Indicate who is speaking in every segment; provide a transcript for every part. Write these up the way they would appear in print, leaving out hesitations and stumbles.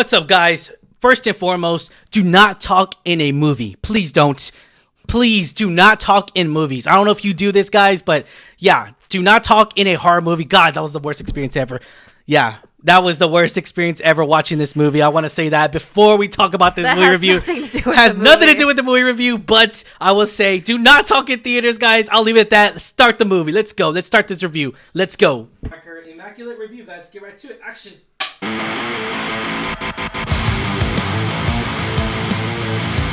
Speaker 1: What's up, guys? First and foremost, do not talk in a movie. Please don't. Please do not talk in movies. I don't know if you do this, guys, but yeah, do not talk in a horror movie. God, that was the worst experience ever. Yeah, that was the worst experience ever watching this movie. I want to say that before we talk about this movie review. Has nothing to do with the movie review, but I will say do not talk in theaters, guys. I'll leave it at that. Start the movie. Let's go. Let's start this review. Let's go. Immaculate review, guys. Get right to it. Action.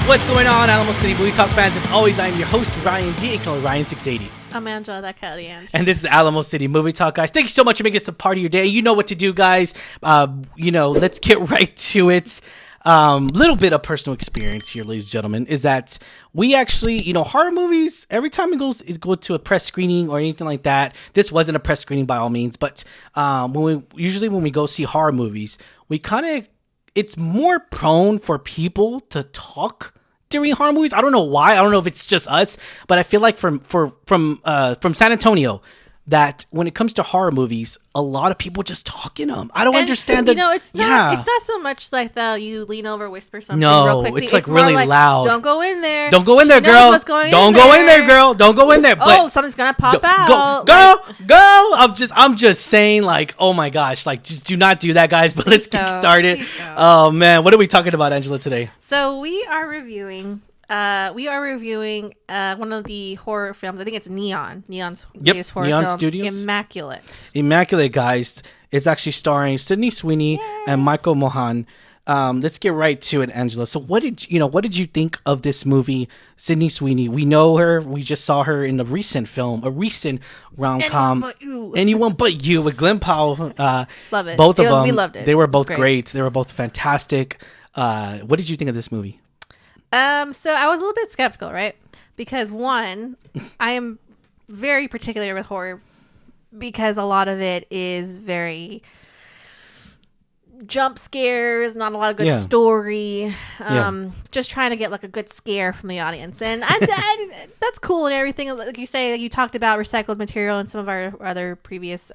Speaker 1: What's going on, Alamo City Movie Talk fans? As always, I am your host, Ryan D, aka Ryan680.
Speaker 2: I'm Angela, that Kelly Ange.
Speaker 1: And this is Alamo City Movie Talk, guys. Thank you so much for making us a part of your day. You know what to do, guys. Let's get right to it. Little bit of personal experience here, ladies and gentlemen, is that we actually, horror movies, every time it go to a press screening or anything like that. This wasn't a press screening by all means, but when we go see horror movies, it's more prone for people to talk during horror movies. I don't know why. I don't know if it's just us, but I feel like from San Antonio, that when it comes to horror movies, a lot of people just talk in them. I don't understand that.
Speaker 2: It's not so much like that you lean over, whisper something real quickly.
Speaker 1: It's like really loud.
Speaker 2: Don't go in there.
Speaker 1: Don't go in there, girl. Don't go in there, girl. Don't go in there.
Speaker 2: But something's gonna pop out.
Speaker 1: Go. I'm just saying, like, oh my gosh, like, just do not do that, guys. But let's get started. Oh man, what are we talking about, Angela, today?
Speaker 2: So we are reviewing one of the horror films. I think it's Neon's latest horror
Speaker 1: Neon
Speaker 2: film,
Speaker 1: Studios.
Speaker 2: Immaculate,
Speaker 1: guys. It's actually starring Sydney Sweeney and Michael Mohan. Let's get right to it, Angela. So what did you think of this movie? Sydney Sweeney, we know her. We just saw her in a recent rom-com. Anyone But You with Glenn Powell.
Speaker 2: Love it.
Speaker 1: Both of them.
Speaker 2: We loved it.
Speaker 1: They were both great. They were both fantastic. What did you think of this movie?
Speaker 2: So I was a little bit skeptical, right? Because one, I am very particular with horror because a lot of it is very jump scares, not a lot of good story. Just trying to get like a good scare from the audience, and that's cool and everything. Like you say, you talked about recycled material in some of our other previous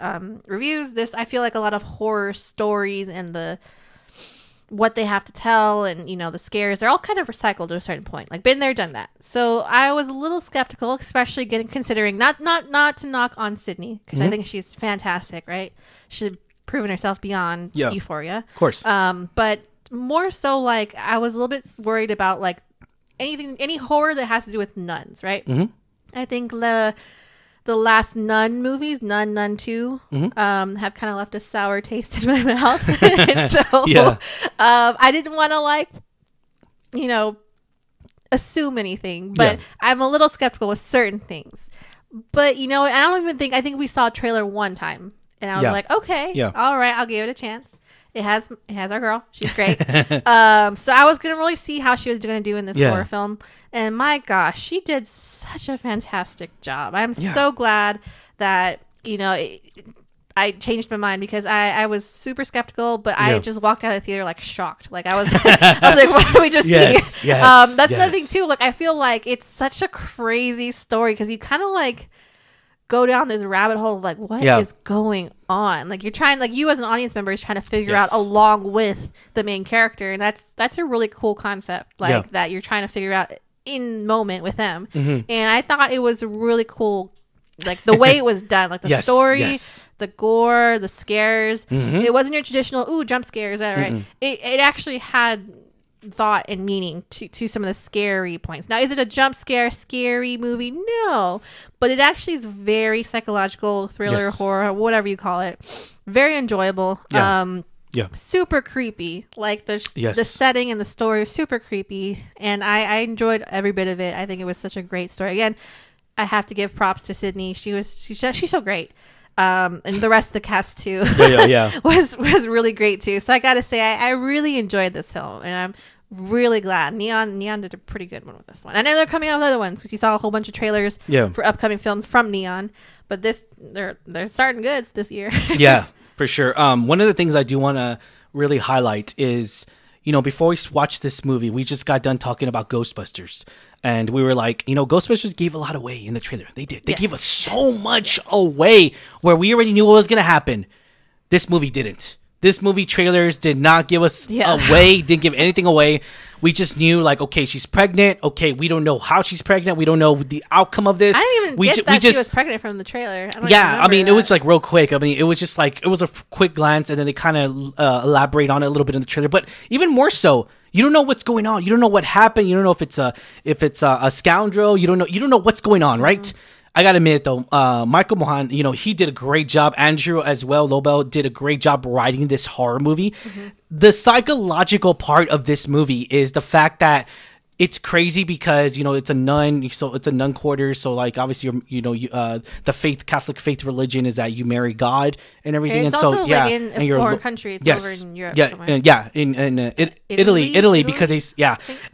Speaker 2: reviews. This, I feel like a lot of horror stories and what they have to tell and the scares, they're all kind of recycled to a certain point, like been there, done that. So I was a little skeptical, especially considering not to knock on Sydney, because I think she's fantastic, right? She's proven herself beyond Euphoria,
Speaker 1: of course.
Speaker 2: But more so, like, I was a little bit worried about like any horror that has to do with nuns, right? I think the last Nun movies, Nun 2, have kind of left a sour taste in my mouth. And so I didn't want to assume anything, but I'm a little skeptical with certain things. But I think we saw a trailer one time and I was like, okay, all right, I'll give it a chance. It has our girl. She's great. So I was going to really see how she was going to do in this horror film. And my gosh, she did such a fantastic job. I'm so glad that, I changed my mind, because I was super skeptical, but I just walked out of the theater like shocked. Like I was like, what did we just see? That's another thing too. Like I feel like it's such a crazy story, because you kind of like go down this rabbit hole of like what is going on. Like you're trying, like you as an audience member is trying to figure out along with the main character, and that's a really cool concept. Like that you're trying to figure out in moment with them. And I thought it was really cool, like the way it was done, like the story, the gore, the scares. It wasn't your traditional jump scares, right? It actually had thought and meaning to some of the scary points. Now, is it a jump scary movie? No, but it actually is very psychological, thriller, horror, whatever you call it. Very enjoyable. Super creepy. Like the setting and the story was super creepy, and I enjoyed every bit of it. I think it was such a great story. Again, I have to give props to Sydney. She's so great. And the rest of the cast too was really great too. So I gotta say, I really enjoyed this film, and I'm really glad. Neon did a pretty good one with this one. I know they're coming out with other ones. We saw a whole bunch of trailers for upcoming films from Neon, but they're starting good this year.
Speaker 1: For sure. One of the things I do want to really highlight is, before we watched this movie, we just got done talking about Ghostbusters. And we were like, Ghostbusters gave a lot away in the trailer. They did. They gave us so much away where we already knew what was going to happen. This movie didn't. This movie trailers did not give us away, didn't give anything away. We just knew, like, okay, she's pregnant. Okay, we don't know how she's pregnant. We don't know the outcome of this.
Speaker 2: I didn't even get that she was pregnant from the trailer.
Speaker 1: I mean, it was like real quick. I mean, it was just like, it was a quick glance, and then they kind of elaborate on it a little bit in the trailer. But even more so, you don't know what's going on. You don't know what happened. You don't know if it's a scoundrel. You don't know what's going on, right? Mm-hmm. I gotta admit though, Michael Mohan, he did a great job. Andrew as well, Lobel did a great job writing this horror movie. Mm-hmm. The psychological part of this movie is the fact that it's crazy because it's a nun, so it's a nun quarters. So like obviously the Catholic faith religion is that you marry God and everything.
Speaker 2: It's
Speaker 1: and
Speaker 2: also
Speaker 1: so yeah,
Speaker 2: like in a foreign country. It's over in Europe.
Speaker 1: In Italy because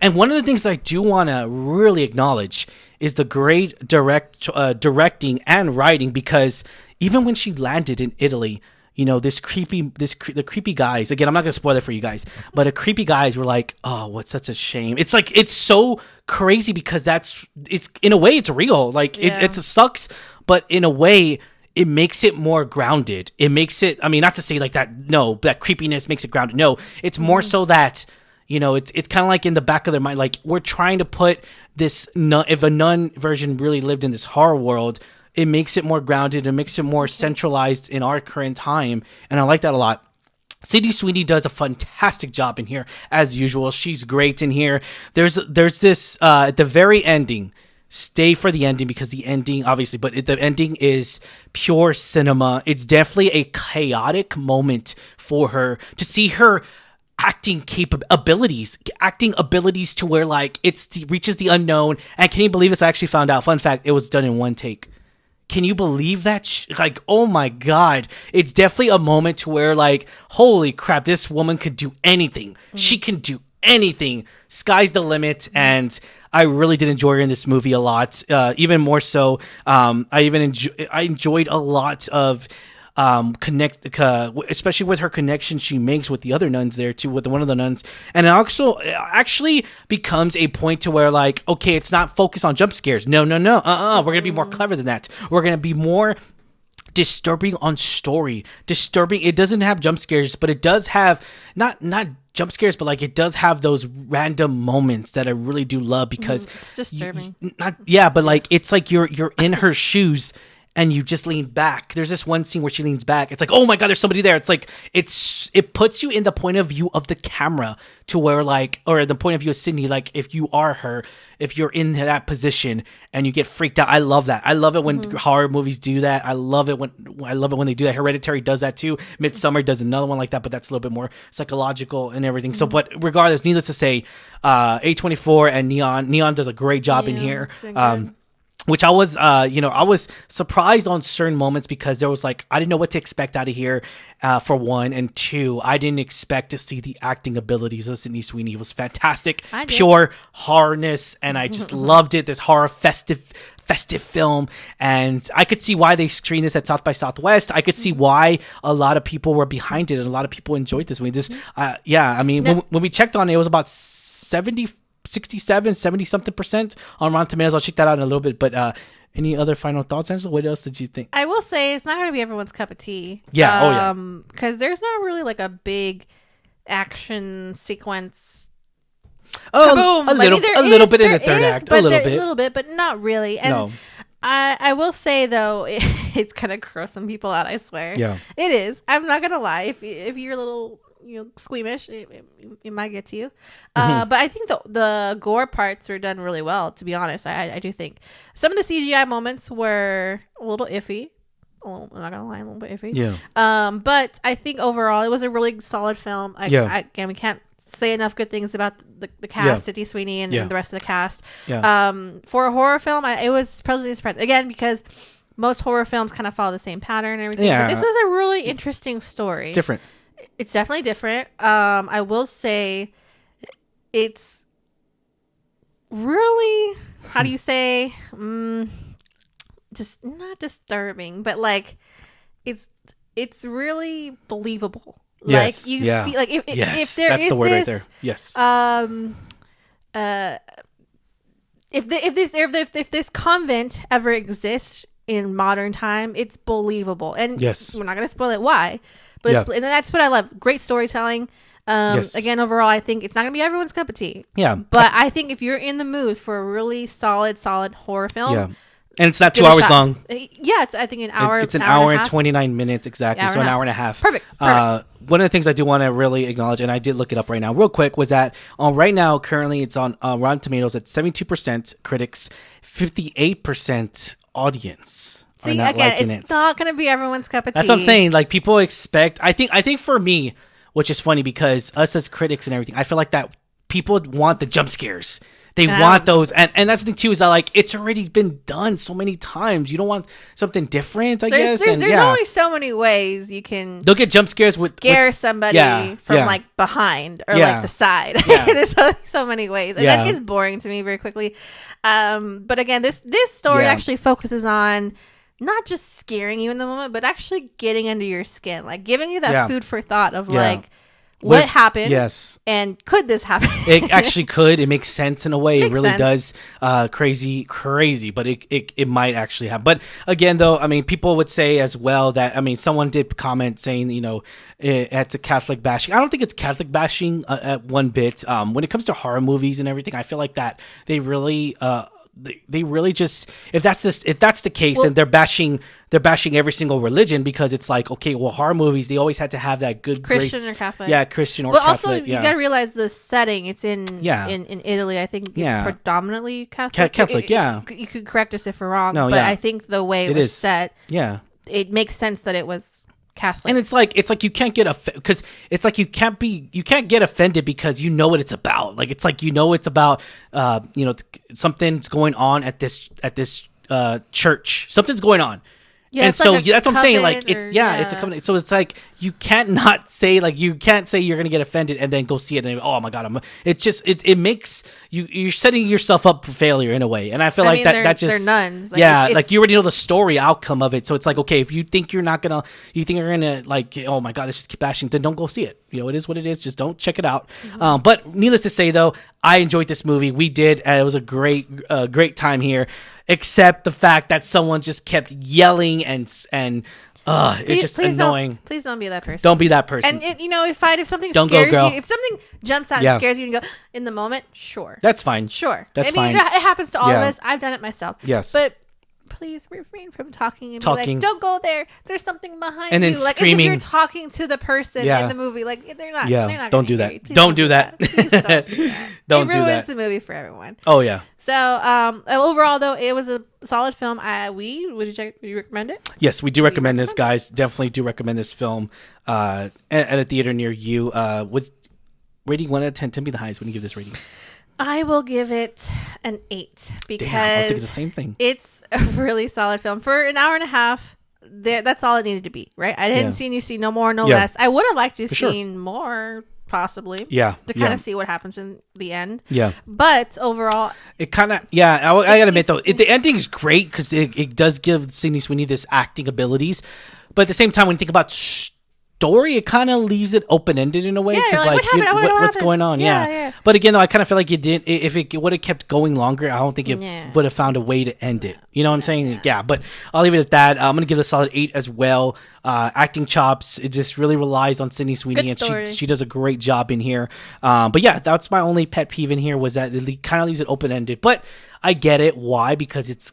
Speaker 1: and one of the things I do want to really acknowledge is the great directing and writing, because even when she landed in Italy, the creepy guys, again, I'm not gonna spoil it for you guys, but the creepy guys were like, oh, what's such a shame. It's like, it's so crazy because it's in a way it's real. Like it sucks, but in a way it makes it more grounded. It makes it, I mean, not to say like that, no, that creepiness makes it grounded. No, it's more so that, it's kind of like in the back of their mind, like we're trying to put this nun, if a nun version really lived in this horror world, it makes it more grounded. It makes it more centralized in our current time. And I like that a lot. Sydney Sweeney does a fantastic job in here, as usual. She's great in here. There's this, at the very ending, stay for the ending because the ending, obviously, but the ending is pure cinema. It's definitely a chaotic moment for her to see her acting abilities to where like reaches the unknown. And can you believe this? I actually found out, fun fact, it was done in one take. Can you believe that? Like, oh my God. It's definitely a moment to where like, holy crap, this woman could do anything. She can do anything. Sky's the limit. And I really did enjoy her in this movie a lot. Even more so, I enjoyed a lot of especially with her connection she makes with the other nuns there too, with one of the nuns. And it also actually becomes a point to where like, okay, it's not focused on jump scares. No. We're going to be more clever than that. We're going to be more disturbing on story. Disturbing. It doesn't have jump scares, but it does have not jump scares, but like it does have those random moments that I really do love because
Speaker 2: it's disturbing.
Speaker 1: But like it's like you're in her shoes and you just lean back. There's this one scene where she leans back. It's like, oh my God, there's somebody there. It's like, it puts you in the point of view of the camera to where like, or the point of view of Sydney, like if you are her, if you're in that position and you get freaked out. I love that. I love it when horror movies do that. I love it when they do that. Hereditary does that too. Midsommar does another one like that, but that's a little bit more psychological and everything. So, but regardless, needless to say, A24 and Neon does a great job in here. Which I was, I was surprised on certain moments because there was like, I didn't know what to expect out of here, for one, and two, I didn't expect to see the acting abilities of Sydney Sweeney. It was fantastic, pure horrorness, and I just loved it. This horror festive film, and I could see why they screened this at South by Southwest. I could see why a lot of people were behind it, and a lot of people enjoyed this movie. When we checked on it, it was about 67, 70 something % on Rotten Tomatoes. I'll check that out in a little bit. But any other final thoughts, Angela? What else did you think?
Speaker 2: I will say it's not going to be everyone's cup of tea.
Speaker 1: Yeah.
Speaker 2: Because there's not really like a big action sequence.
Speaker 1: Oh, a little bit in the third act. A little bit,
Speaker 2: but not really. And no. I will say though, it's gonna gross some people out. I swear.
Speaker 1: Yeah,
Speaker 2: it is. I'm not gonna lie. If you're a little squeamish, it might get to you. But I think the gore parts were done really well, to be honest. I do think some of the CGI moments were a little iffy. I'm not gonna lie, a little bit iffy.
Speaker 1: Yeah.
Speaker 2: But I think overall it was a really solid film. Again, we can't say enough good things about the cast, Sydney Sweeney and the rest of the cast. For a horror film, it was pleasantly surprised again because most horror films kind of follow the same pattern and everything. But this is a really interesting story.
Speaker 1: It's different.
Speaker 2: It's definitely different. I will say it's really, how do you say, just not disturbing, but like it's really believable.
Speaker 1: Yes,
Speaker 2: like you feel like if there
Speaker 1: that's
Speaker 2: is
Speaker 1: the word
Speaker 2: this,
Speaker 1: right there. Yes.
Speaker 2: If this convent ever exists in modern time, it's believable. And we're not going to spoil it why. But
Speaker 1: Yeah.
Speaker 2: and that's what I love. Great storytelling.
Speaker 1: Yes.
Speaker 2: Again, overall, I think it's not going to be everyone's cup of tea.
Speaker 1: Yeah.
Speaker 2: But I think if you're in the mood for a really solid horror film.
Speaker 1: Yeah. And it's not
Speaker 2: give
Speaker 1: 2
Speaker 2: it a
Speaker 1: hours
Speaker 2: shot.
Speaker 1: long.
Speaker 2: Yeah, it's I think an hour.
Speaker 1: It's an hour and
Speaker 2: a half.
Speaker 1: 29 minutes exactly.
Speaker 2: Hour
Speaker 1: So
Speaker 2: and
Speaker 1: an
Speaker 2: a
Speaker 1: hour and a half.
Speaker 2: Perfect.
Speaker 1: One of the things I do want to really acknowledge, and I did look it up right now real quick, was that right now, currently, it's on Rotten Tomatoes at 72% critics, 58% audience.
Speaker 2: See,
Speaker 1: are not
Speaker 2: again,
Speaker 1: liking
Speaker 2: it's
Speaker 1: it.
Speaker 2: not going to be everyone's cup of tea.
Speaker 1: That's what I'm saying. Like, people expect. I think for me, which is funny because us as critics and everything, I feel like that people want the jump scares. They want those, and that's the thing too. Is that like it's already been done so many times. You don't want something different, I guess.
Speaker 2: There's only so many ways you can.
Speaker 1: They'll get jump scares with
Speaker 2: somebody from like behind or like the side.
Speaker 1: Yeah.
Speaker 2: There's so many ways, and that gets boring to me very quickly. But again, this story actually focuses on not just scaring you in the moment, but actually getting under your skin, like giving you that food for thought of like. What happened?
Speaker 1: Yes.
Speaker 2: And could this happen?
Speaker 1: It actually could. It makes sense in a way. It really
Speaker 2: sense.
Speaker 1: does. Crazy, but it might actually happen. But again, though, I mean, people would say as well that, I mean, someone did comment saying, you know, it's a Catholic bashing. I don't think it's Catholic bashing at one bit. When it comes to horror movies and everything, I feel like that they really, they really just if that's the case, then they're bashing every single religion, because it's like, okay, well, horror movies, they always had to have that good
Speaker 2: Christian
Speaker 1: grace.
Speaker 2: or Catholic.
Speaker 1: Yeah, Christian or
Speaker 2: but
Speaker 1: Catholic.
Speaker 2: But also, you got to realize the setting. It's in Italy. I think it's predominantly Catholic.
Speaker 1: Catholic,
Speaker 2: You could correct us if we're wrong, but I think the way it was set, it makes sense that it was Catholic.
Speaker 1: And it's like you can't get because it's like you can't get offended because you know what it's about. Like, it's like, you know, it's about you know, something's going on at this church. Something's going on. Yeah, and so that's what I'm saying. Like, it's a covenant. So it's like you can't not say, like, you can't say you're gonna get offended and then go see it and oh my god, it makes you're setting yourself up for failure in a way. And I feel like that just
Speaker 2: they're nuns.
Speaker 1: Like, like you already know the story outcome of it. So it's like, okay, if you think you're gonna like, oh my god, let's just keep bashing, then don't go see it. You know, it is what it is. Just don't check it out. Mm-hmm. But needless to say, though, I enjoyed this movie. We did. It was a great time here. Except the fact that someone just kept yelling and it's just annoying.
Speaker 2: Please don't be that person.
Speaker 1: Don't be that person.
Speaker 2: And you know, if something
Speaker 1: don't
Speaker 2: scares
Speaker 1: go,
Speaker 2: you, if something jumps out and scares you, and you go in the moment, sure,
Speaker 1: that's fine.
Speaker 2: Sure,
Speaker 1: that's fine.
Speaker 2: It happens to all of us. I've done it myself.
Speaker 1: Yes,
Speaker 2: but please refrain from talking and be like, don't go there. There's something behind
Speaker 1: and then
Speaker 2: you.
Speaker 1: Screaming.
Speaker 2: Like, as if you're talking to the person in the movie. Like, they're not.
Speaker 1: Yeah,
Speaker 2: they're not
Speaker 1: don't do that.
Speaker 2: Don't do that. Please don't do that.
Speaker 1: Don't
Speaker 2: do that. It ruins the movie for everyone.
Speaker 1: Oh yeah.
Speaker 2: So overall, though, it was a solid film. Would you recommend it?
Speaker 1: Yes, we do recommend this, guys. Definitely do recommend this film at a theater near you. Was rating 1 out of 10? 10 be the highest. When you give this rating?
Speaker 2: I will give it an 8 because
Speaker 1: I was thinking the same thing.
Speaker 2: It's a really solid film for an hour and a half. That's all it needed to be, right? I didn't see no more, no less. I would have liked to have seen more, possibly.
Speaker 1: Yeah.
Speaker 2: To kind of see what happens in the end.
Speaker 1: Yeah.
Speaker 2: But overall,
Speaker 1: it kind of I gotta admit though, the ending is great because it does give Sydney Sweeney this acting abilities, but at the same time, when you think about story, it kind of leaves it open-ended in a way, because what's going on. Yeah. But again, though, I kind of feel like if it would have kept going longer, I don't think it would have found a way to end it. You know what I'm saying? Yeah, but I'll leave it at that. I'm gonna give it a solid 8 as well. Acting chops, it just really relies on Sydney Sweeney, and she does a great job in here. But yeah, that's my only pet peeve in here, was that it kind of leaves it open-ended. But I get it. Why? Because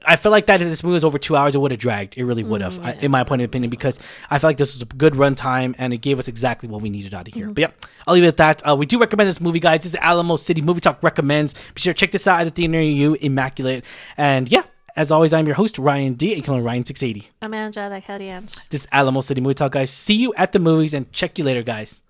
Speaker 1: I feel like that if this movie was over 2 hours, it would have dragged. It really would have, in my point of opinion, because I feel like this was a good runtime and it gave us exactly what we needed out of here. But yeah, I'll leave it at that. We do recommend this movie, guys. This is Alamo City Movie Talk recommends. Be sure to check this out at the theater near you, Immaculate. And yeah, as always, I'm your host, Ryan D. You can call me Ryan680.
Speaker 2: I'm Angela Cadian.
Speaker 1: This is Alamo City Movie Talk, guys. See you at the movies and check you later, guys.